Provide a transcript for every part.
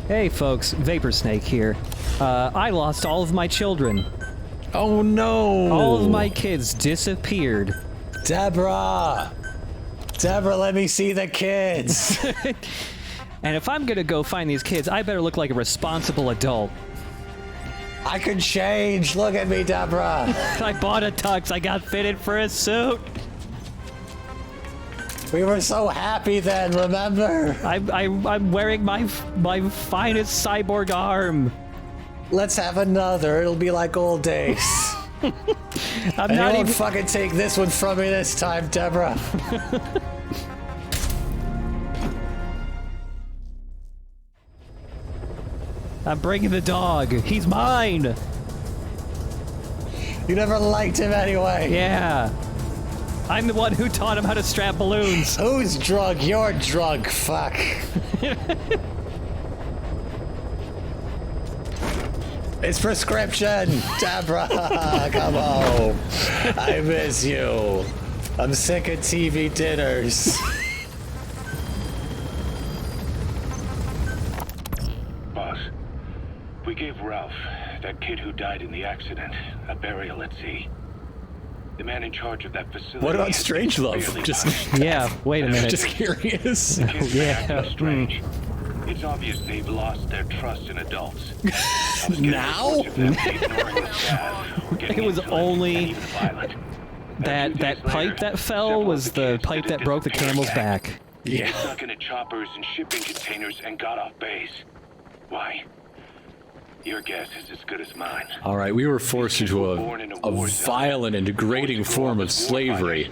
Hey folks, Vapor Snake here. I lost all of my children. Oh no! All of my kids disappeared. Deborah! Deborah, let me see the kids! And if I'm gonna go find these kids, I better look like a responsible adult. I can change! Look at me, Deborah! I bought a tux, I got fitted for a suit. We were so happy then, remember? I'm wearing my finest cyborg arm. Let's have another, it'll be like old days. I'm and not you even won't fucking take this one from me this time, Deborah. I'm bringing the dog. He's mine. You never liked him anyway. Yeah. I'm the one who taught him how to strap balloons. Who's drunk? You're drunk, fuck. It's prescription! Deborah, come home. I miss you. I'm sick of TV dinners. Boss, we gave Ralph, that kid who died in the accident, a burial at sea. The man in charge of that facility. What about Strangelove? Just Yeah, wait a minute. Just curious. The kids Yeah. acting strange. It's obvious they've lost their trust in adults. Now? It was only that pipe that fell was the pipe that broke the camel's back. They Yeah. snuck into choppers and shipping containers and got off base. Why? Your guess is as good as mine. All right, we were forced into a violent and degrading form of slavery.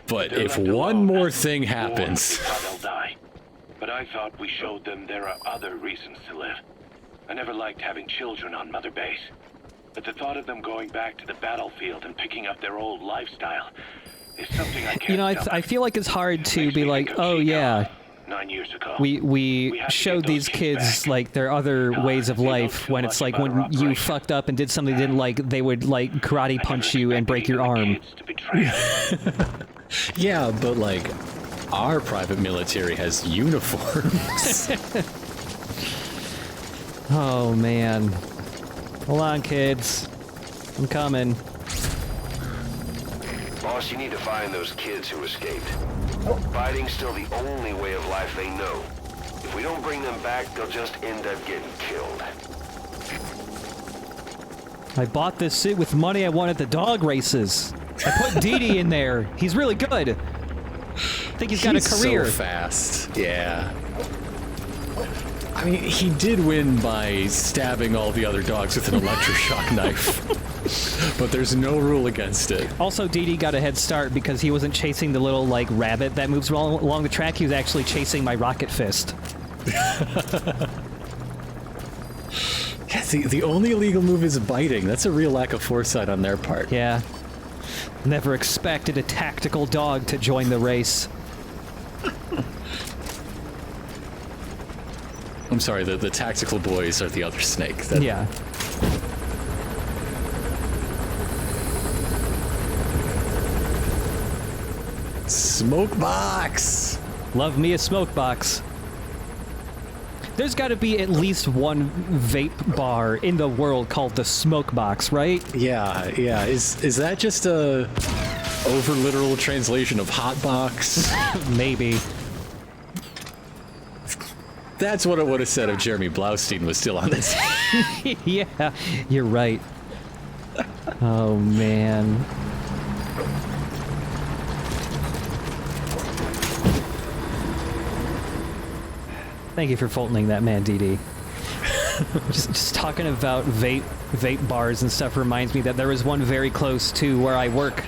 But if one more thing happens... They'll die. But I thought we showed them there are other reasons to live. I never liked having children on Mother Base. But the thought of them going back to the battlefield and picking up their old lifestyle is something I can't You know, I feel like it's hard to be like, oh yeah, 9 years ago. we showed these kids like their other ways of life when it's like when you fucked up and did something they didn't like, they would like karate punch you and break your arm. Yeah, but like, our private military has uniforms. Oh man. Hold on, kids. I'm coming. Boss, you need to find those kids who escaped. Fighting's still the only way of life they know. If we don't bring them back, they'll just end up getting killed. I bought this suit with money I won at the dog races. I put Dee Dee in there. He's really good. I think he's got a career. So fast. Yeah. I mean, he did win by stabbing all the other dogs with an electroshock knife. But there's no rule against it. Also, Dee Dee got a head start because he wasn't chasing the little, like, rabbit that moves along the track. He was actually chasing my rocket fist. Yeah, the only illegal move is biting. That's a real lack of foresight on their part. Yeah. Never expected a tactical dog to join the race. I'm sorry, the tactical boys are the other snake. Yeah. Smoke box! Love me a smoke box. There's got to be at least one vape bar in the world called the Smoke Box, right? Yeah, yeah. Is that just a over-literal translation of hot box? Maybe. That's what it would have said if Jeremy Blaustein was still on this. Yeah, you're right. Oh, man. Thank you for Fultoning that man, Dee Dee. just talking about vape bars and stuff reminds me that there was one very close to where I work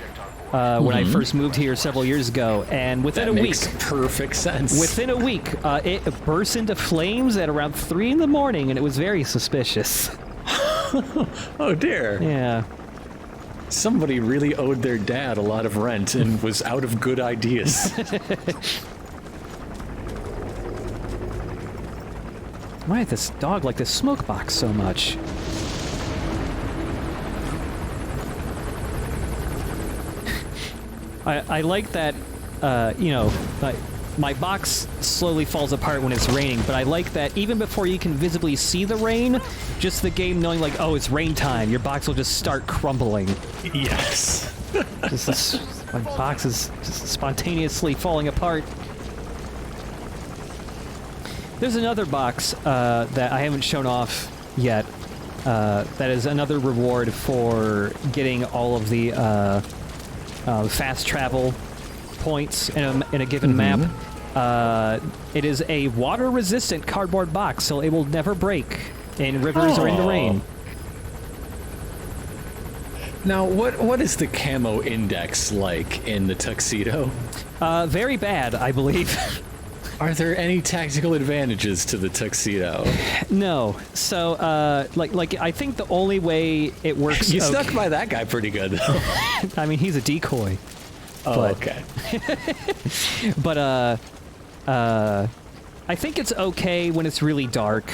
when I first moved here several years ago, and within a week... Makes perfect sense. Within a week, it burst into flames at around 3 in the morning, and it was very suspicious. Oh dear. Yeah. Somebody really owed their dad a lot of rent and was out of good ideas. Why does this dog like this smoke box so much? I like that, you know, like, my box slowly falls apart when it's raining, but I like that even before you can visibly see the rain, just the game knowing like, oh, it's rain time, your box will just start crumbling. Yes. My box is just spontaneously falling apart. There's another box that I haven't shown off yet. That is another reward for getting all of the fast travel points in a given map. It is a water-resistant cardboard box, so it will never break in rivers or in the rain. Now, what is the camo index like in the tuxedo? Very bad, I believe. Are there any tactical advantages to the tuxedo? No. So, like I think the only way it works. You stuck by that guy pretty good, though. I mean, he's a decoy. Oh, okay. But I think it's okay when it's really dark.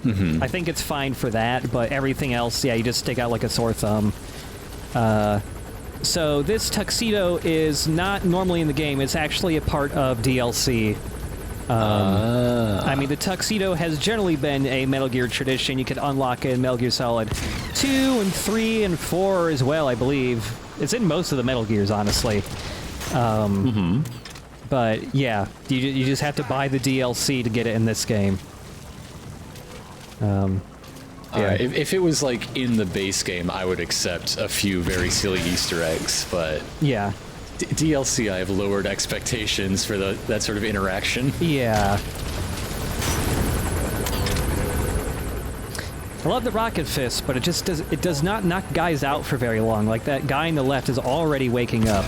I think it's fine for that, but everything else, yeah, you just stick out like a sore thumb. So this tuxedo is not normally in the game. It's actually a part of DLC. I mean, the tuxedo has generally been a Metal Gear tradition. You can unlock it in Metal Gear Solid 2 and 3 and 4 as well, I believe. It's in most of the Metal Gears, honestly. But yeah, you just have to buy the DLC to get it in this game. Yeah. If it was like in the base game, I would accept a few very silly Easter eggs, but Yeah. DLC, I have lowered expectations for that sort of interaction. Yeah. I love the rocket fist, but it does not knock guys out for very long. Like that guy on the left is already waking up.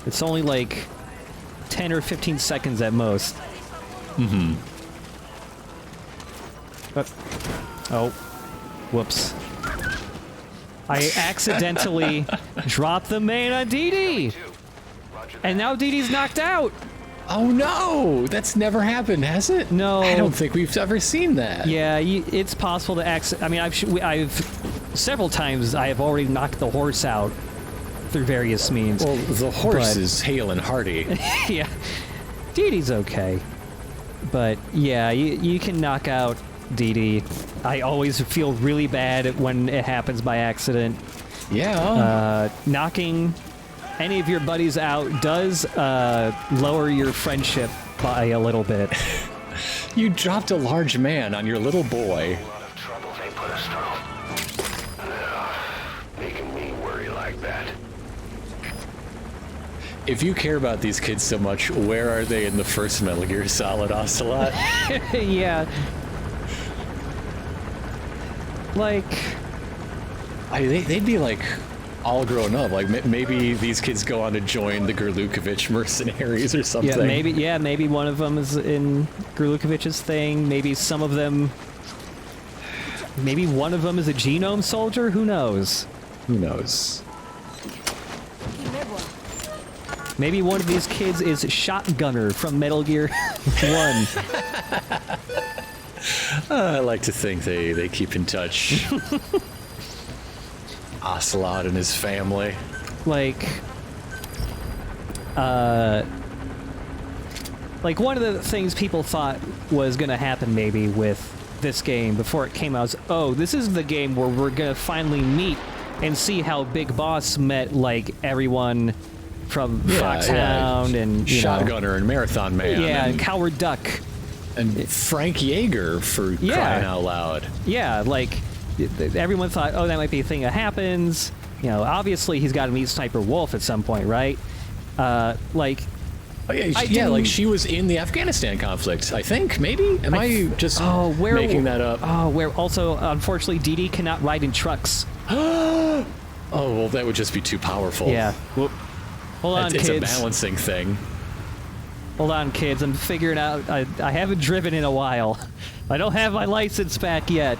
It's only like 10 or 15 seconds at most. Oh. Whoops. I accidentally dropped the main on Dee Dee! And now Dee Dee's knocked out! Oh no! That's never happened, has it? No. I don't think we've ever seen that. Yeah, it's possible to I mean, I've several times I have already knocked the horse out through various means. Well, the horse is hale and hearty. Yeah. Dee Dee's okay. But yeah, you can knock out Dee Dee. I always feel really bad when it happens by accident. Yeah. Knocking any of your buddies out does lower your friendship by a little bit. You dropped a large man on your little boy. A lot of trouble they put us through. Making me worry like that. If you care about these kids so much, where are they in the first Metal Gear Solid, Ocelot? Yeah. Like, they'd be like all grown up. Like maybe these kids go on to join the Gurlukovich mercenaries or something. maybe one of them is in Gurlukovich's thing. Maybe some of them. Maybe one of them is a genome soldier. Who knows? Who knows? Maybe one of these kids is Shotgunner from Metal Gear 1. I like to think they keep in touch. Ocelot and his family. Like one of the things people thought was going to happen maybe with this game before it came out was, oh, this is the game where we're going to finally meet and see how Big Boss met, like, everyone from Foxhound and Shotgunner and Marathon Man. Yeah, and Coward Duck. And Frank Yeager, for crying out loud. Yeah, like, everyone thought, oh, that might be a thing that happens. You know, obviously he's got to meet Sniper Wolf at some point, right? Like... Oh, yeah, like she was in the Afghanistan conflict, I think, maybe? Am I just making that up? Oh, where also, unfortunately, Dee Dee cannot ride in trucks. Oh, well, that would just be too powerful. Yeah. Whoop. Hold on, it's kids. It's a balancing thing. Hold on, kids. I'm figuring out... I haven't driven in a while. I don't have my license back yet.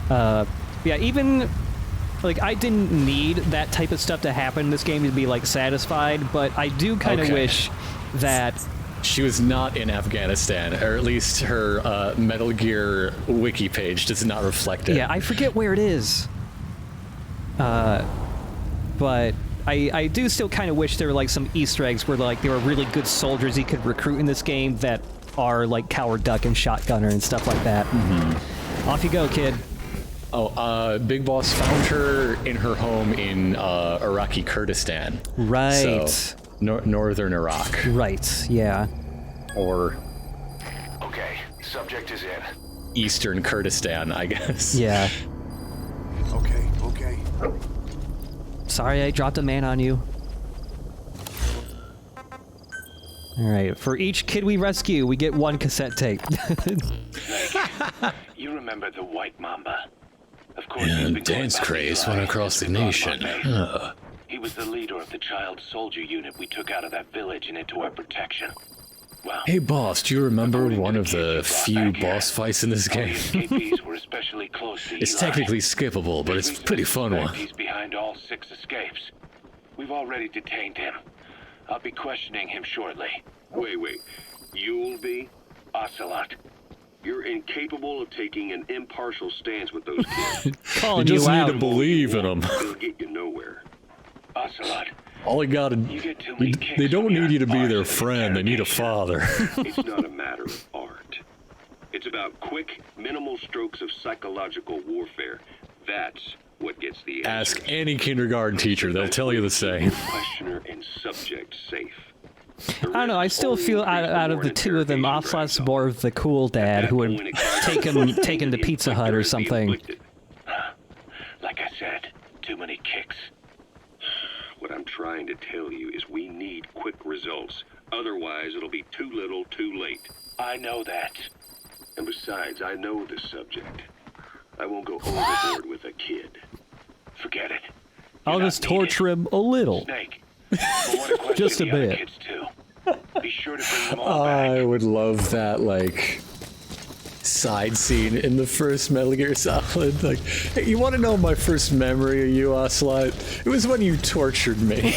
Yeah, even... Like, I didn't need that type of stuff to happen in this game to be, like, satisfied, but I do kind of wish that... She was not in Afghanistan, or at least her Metal Gear wiki page does not reflect it. Yeah, I forget where it is. But I do still kind of wish there were like some Easter eggs where like there were really good soldiers you could recruit in this game that are like Coward Duck and Shotgunner and stuff like that. Off you go, kid. Oh, Big Boss found her in her home in Iraqi Kurdistan. Right. So, northern Iraq. Right, yeah. Or Okay, subject is in. Eastern Kurdistan, I guess. Yeah. Okay. Sorry I dropped a man on you. Alright, for each kid we rescue, we get 1 cassette tape. You remember the White Mamba? Of course, Yeah, he's been going dance back craze to went life across the since nation. Bangladesh. He was the leader of the child soldier unit we took out of that village and into our protection. Well, Hey, boss, do you remember according to one the of kids the you brought few back here, boss fights in this all the game? escapees were especially close to It's Eli. technically skippable, but it's a pretty fun one. He's behind all 6 escapes. We've already detained him. I'll be questioning him shortly. Wait. You'll be? Ocelot. You're incapable of taking an impartial stance with those kids. You Calling you just need out. to believe in them. They'll get you nowhere. Ocelot. All you gotta... You get too many kicks They don't when you're need you to be arson their and friend, they need a interrogation. father. It's not a matter of art. It's about quick, minimal strokes of psychological warfare. That's what gets the answers. Ask any kindergarten teacher, they'll tell you the same. Questioner and subject safe. I don't know, I still feel out of the two of them, Ocelot's more of the cool dad who would take him to Pizza Hut or something. Like I said, too many kicks. What I'm trying to tell you is we need quick results. Otherwise, it'll be too little, too late. I know that. And besides, I know this subject. I won't go overboard with a kid. Forget it. I'll You're just not needed. torture him a little. Snake. But what a question Just a the other bit. kids too. Be sure to bring them all back. I would love that, like, side scene in the first Metal Gear Solid. Like, hey, you want to know my first memory of you, Ocelot? It was when you tortured me.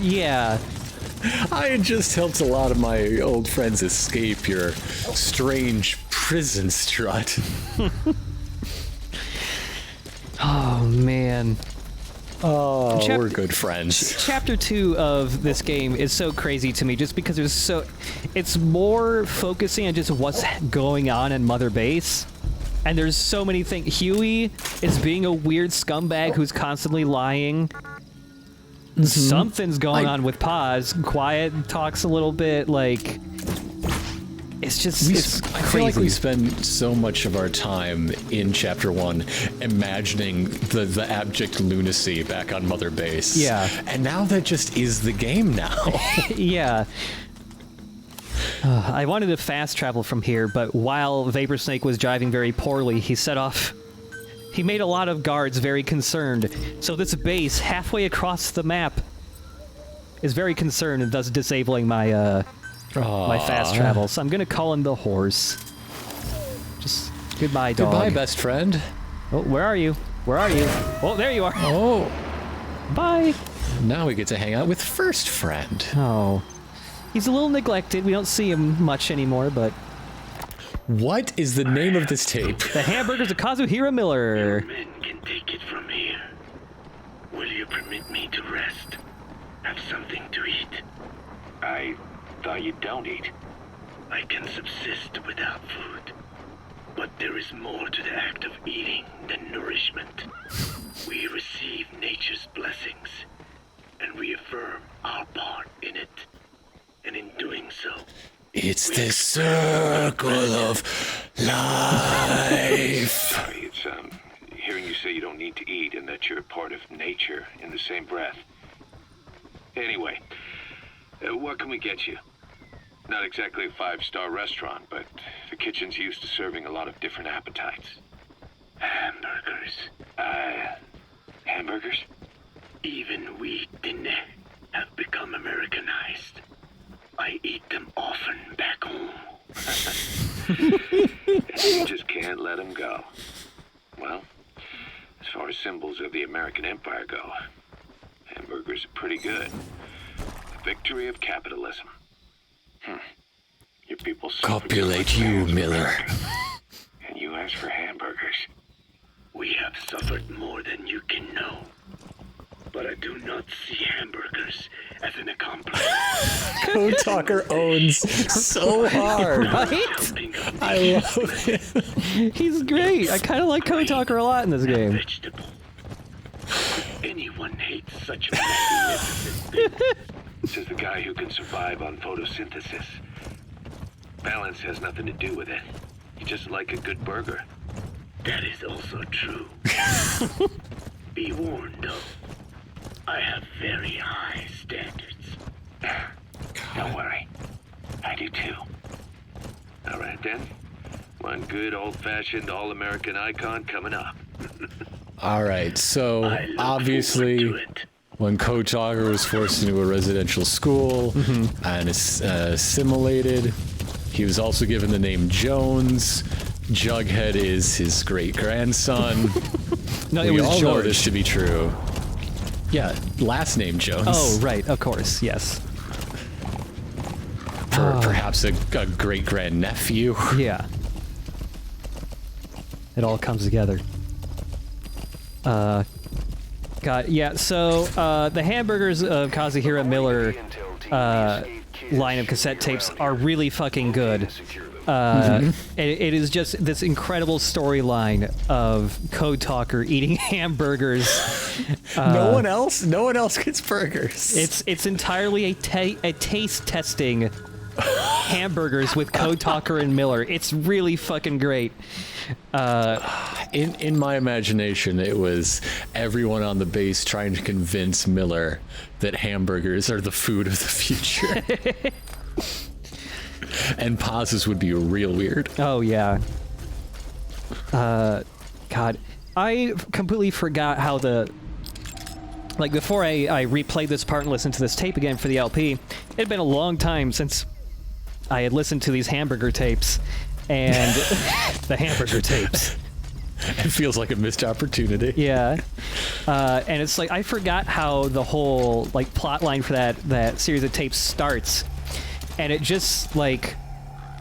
Yeah. I had just helped a lot of my old friends escape your strange prison strut. Oh, man. Oh, Chap- we're good friends. Chapter 2 of this game is so crazy to me just because it's more focusing on just what's going on in Mother Base. And there's so many things. Huey is being a weird scumbag who's constantly lying. Something's going on with Paz. Quiet talks a little bit, like... It's just it's crazy. I feel like we spend so much of our time in Chapter 1 imagining the abject lunacy back on Mother Base. Yeah. And now that just is the game now. Yeah. I wanted to fast travel from here, but while Vapor Snake was driving very poorly, he set off... He made a lot of guards very concerned, so this base, halfway across the map, is very concerned and thus disabling my fast travel. So I'm gonna call him the horse. Just goodbye, dog. Goodbye, best friend. Oh, where are you? Where are you? Oh, there you are. Oh, Bye. now we get to hang out with first friend. Oh. He's a little neglected. We don't see him much anymore, but... What is the name of this tape? The hamburgers of Kazuhira Miller. Men can take it from here. Will you permit me to rest? Have something to eat? I thought you don't eat. I can subsist without food. But there is more to the act of eating than nourishment. We receive nature's blessings and reaffirm our part in it. And in doing so, It's the circle of life. sorry, it's hearing you say you don't need to eat and that you're part of nature in the same breath. Anyway, what can we get you? Not exactly a 5-star restaurant, but the kitchen's used to serving a lot of different appetites. Hamburgers. Hamburgers? Even we didn't have become Americanized. I eat them often back home. You just can't let them go. Well, as far as symbols of the American Empire go, hamburgers are pretty good. The victory of capitalism. Your people suffered so Copulate much you, pain for Miller. America, and you ask for hamburgers. We have suffered more than you can know. but I do not see hamburgers as an accomplice. Code Talker owns so hard. Right? I love it. He's great. I kind of like Code Talker a lot in this game. Vegetable. Anyone hates such a magnificent thing. This is the guy who can survive on photosynthesis. Balance has nothing to do with it. You just like a good burger. That is also true. Be warned, though. I have very high standards. Don't worry. I do too. All right, then. One good old-fashioned all-American icon coming up. All right, so I look obviously, forward to it. when Code Talker was forced into a residential school and is assimilated, he was also given the name Jones. Jughead is his great-grandson. No, it We was all know George. this to be true. Yeah, last name Jones. Oh, right. Of course. Yes. Perhaps a great-grandnephew. Yeah. It all comes together. God, yeah, so, the hamburgers of Kazuhira Miller, line of cassette tapes are really fucking good. It is just this incredible storyline of Code Talker eating hamburgers. No one else gets burgers. It's entirely a taste testing hamburgers with Code Talker and Miller. It's really fucking great. In my imagination, it was everyone on the base trying to convince Miller that hamburgers are the food of the future. And pauses would be real weird. Oh, yeah. God. I completely forgot how like, before I replayed this part and listened to this tape again for the LP, it had been a long time since I had listened to these hamburger tapes. And the hamburger tapes. It feels like a missed opportunity. Yeah. And it's like, I forgot how the whole, like, plot line for that series of tapes starts. And it just, like,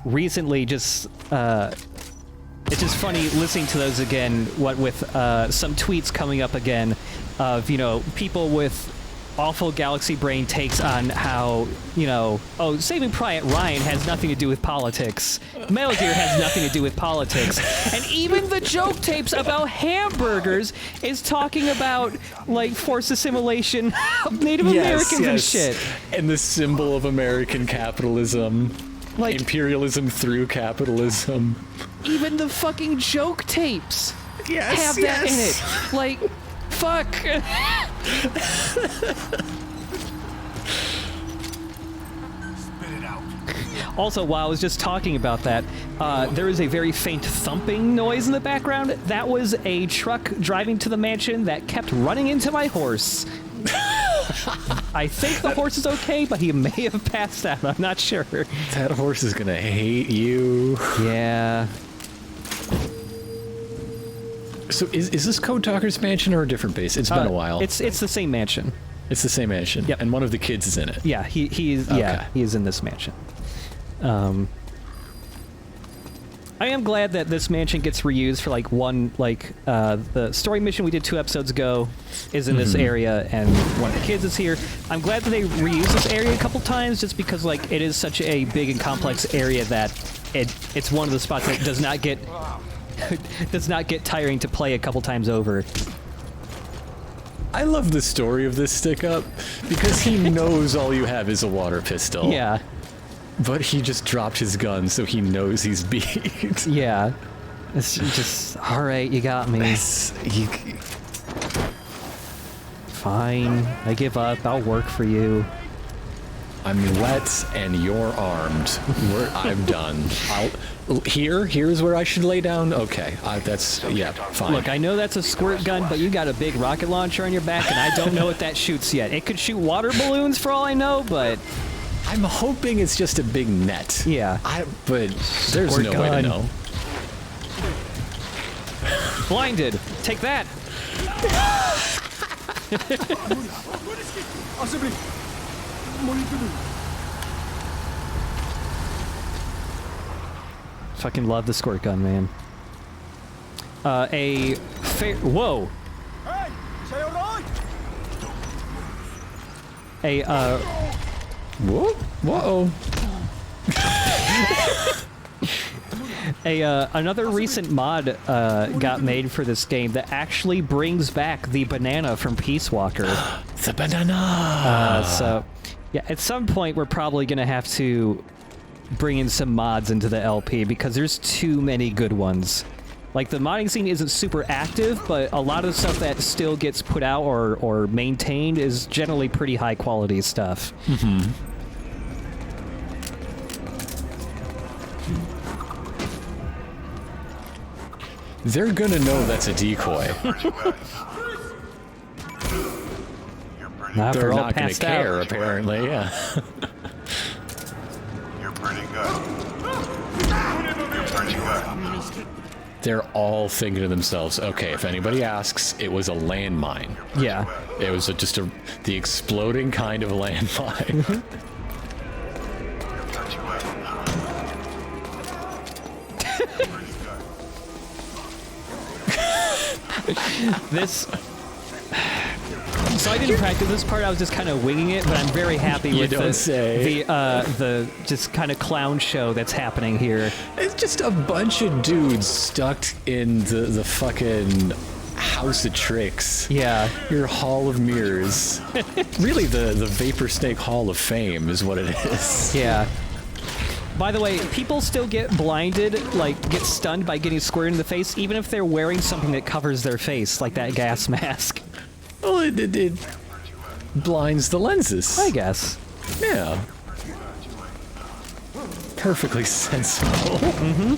recently just, it's just funny listening to those again, what with some tweets coming up again of, you know, people with awful galaxy brain takes on how, you know, oh, Saving Private Ryan has nothing to do with politics. Metal Gear has nothing to do with politics. And even the joke tapes about hamburgers is talking about, like, forced assimilation of Native Americans and shit. And the symbol of American capitalism. Like, Imperialism through capitalism. even the fucking joke tapes Yes, have that in it. Like, fuck. Also, while I was just talking about that, there is a very faint thumping noise in the background. That was a truck driving to the mansion that kept running into my horse. I think the horse is okay, but he may have passed out. I'm not sure. That horse is gonna hate you. Yeah. So is this Code Talker's mansion or a different base? It's been a while. It's the same mansion. It's the same mansion. Yep. And one of the kids is in it. Yeah, he is. Okay. Yeah, he is in this mansion. I am glad that this mansion gets reused for like one, like the story mission we did 2 episodes ago is in this area, and one of the kids is here. I'm glad that they reuse this area a couple times, just because like it is such a big and complex area that it's one of the spots that does not get tiring to play a couple times over. I love the story of this stick-up because he knows all you have is a water pistol. Yeah. But he just dropped his gun, so he knows he's beat. Yeah. It's just, all right, you got me. Fine. I give up. I'll work for you. I'm wet and you're armed. I'm done. Here's where I should lay down. Okay, yeah, fine. Look, I know that's a squirt gun, but you got a big rocket launcher on your back, and I don't know what that shoots yet. It could shoot water balloons for all I know, but I'm hoping it's just a big net. yeah. But there's Squirt no way to gun. know. Blinded. Take that. Fucking love the squirt gun, man. Whoa. A Whoa. Whoa. Another recent mod got made for this game that actually brings back the banana from Peace Walker. The banana! So, yeah, at some point we're probably going to have to bring in some mods into the LP because there's too many good ones. Like, the modding scene isn't super active, but a lot of the stuff that still gets put out or maintained is generally pretty high-quality stuff. Mm-hmm. They're gonna know that's a decoy. Not They're not gonna care, apparently, yeah. You're pretty good. You're pretty good. They're all thinking to themselves, okay, if anybody asks, it was a landmine. Yeah. It was the exploding kind of landmine. This... So I didn't practice this part, I was just kind of winging it, but I'm very happy with the just kind of clown show that's happening here. It's just a bunch of dudes stuck in the fucking house of tricks. Yeah. Your Hall of Mirrors. Really, the Vapor Snake Hall of Fame is what it is. Yeah. By the way, people still get blinded, like, get stunned by getting squared in the face, even if they're wearing something that covers their face, like that gas mask. Well, it blinds the lenses. I guess. Yeah. Perfectly sensible. Mm-hmm.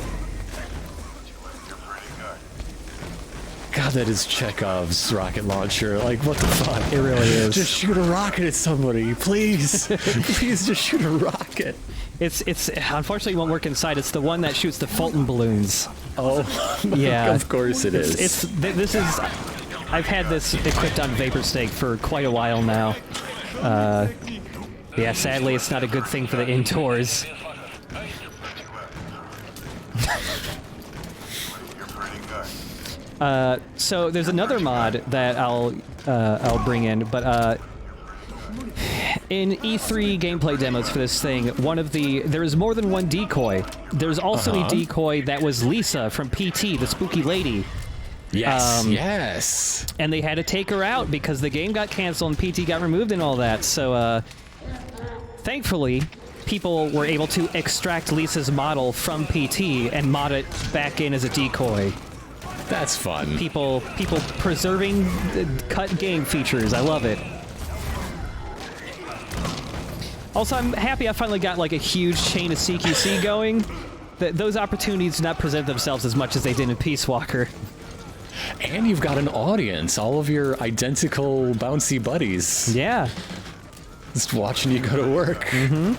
God, that is Chekhov's rocket launcher. Like, what the fuck? It really is. Just shoot a rocket at somebody, please. Please just shoot a rocket. It's unfortunately it won't work inside. It's the one that shoots the Fulton balloons. Oh, yeah. Of course it is. This is. I've had this equipped on Vapor Snake for quite a while now. Yeah, sadly, it's not a good thing for the indoors. So there's another mod that I'll bring in, but in E3 gameplay demos for this thing, there is more than one decoy. There's also a decoy that was Lisa from PT, the spooky lady. Yes, yes. And they had to take her out because the game got canceled and PT got removed and all that. So, thankfully, people were able to extract Lisa's model from PT and mod it back in as a decoy. That's fun. People preserving cut game features. I love it. Also, I'm happy I finally got like a huge chain of CQC going. Those opportunities do not present themselves as much as they did in Peace Walker. And you've got an audience, all of your identical bouncy buddies. Yeah. Just watching you go to work. Mm-hmm.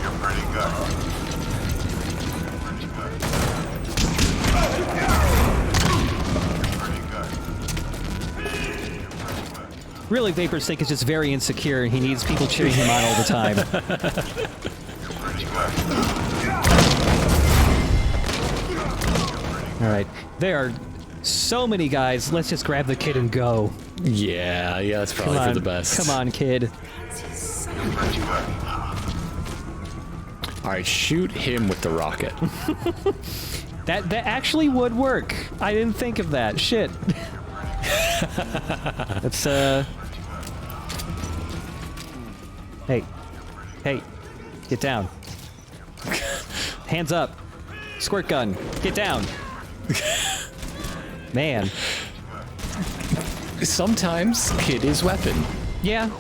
You're pretty good. Really, Vapor Snake is just very insecure, and he needs people cheering him on all the time. All right, there are so many guys. Let's just grab the kid and go. Yeah, that's probably for the best. Come on, kid. All right, shoot him with the rocket. That actually would work. I didn't think of that. Shit. Let's Hey, get down. Hands up. Squirt gun. Get down. Man. Sometimes kid is weapon. Yeah.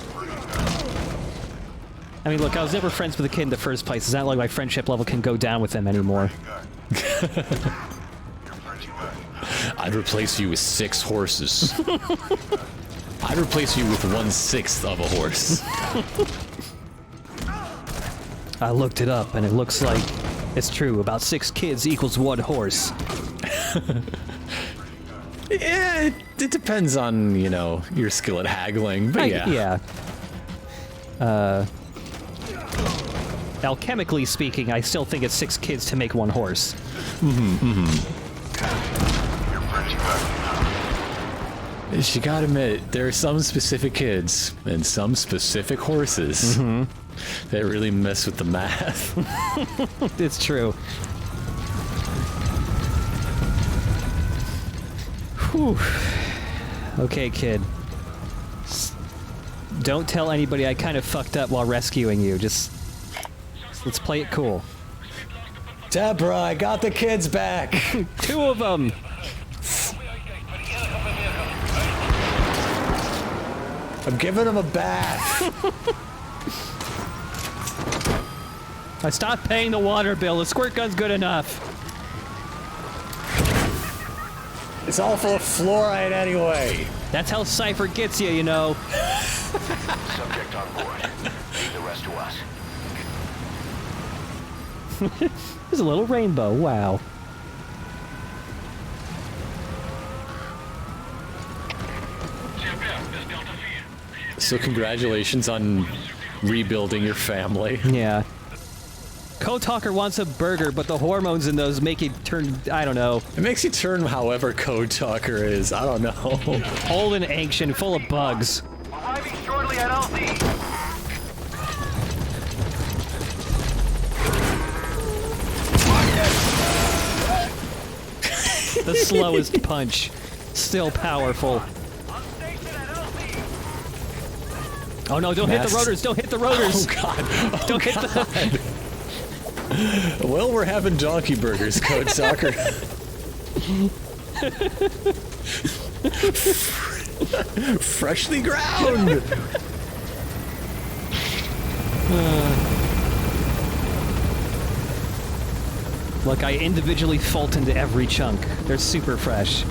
I mean, look, I was never friends with the kid in the first place. It's not like my friendship level can go down with him anymore. I'd replace you with 6 horses. I'd replace you with 1/6 of a horse. I looked it up, and it looks like it's true. About 6 kids equals 1 horse. Yeah, it depends on, you know, your skill at haggling, but yeah. Alchemically speaking, I still think it's 6 kids to make 1 horse. You're pretty good. You gotta admit, there are some specific kids and some specific horses that really mess with the math. It's true. Whew. Okay, kid. Don't tell anybody I kind of fucked up while rescuing you. Just let's play it cool. Deborah, I got the kids back. 2 of them. I'm giving them a bath. I stopped paying the water bill. The squirt gun's good enough. It's all full of fluoride anyway. That's how Cypher gets you, you know. Subject on board. Leave the rest to us. There's a little rainbow. Wow. So congratulations on rebuilding your family. Yeah. Code Talker wants a burger, but the hormones in those make it turn, I don't know, It makes you turn however Code Talker is. I don't know. old and ancient, full of bugs. Arriving shortly at LZ. The slowest punch. Still powerful. Oh no, don't hit the rotors, don't hit the rotors. Oh god. Oh, Don't hit the... Well, we're having donkey burgers, Code Talker. Freshly ground. Look, I individually Fultoned every chunk. They're super fresh.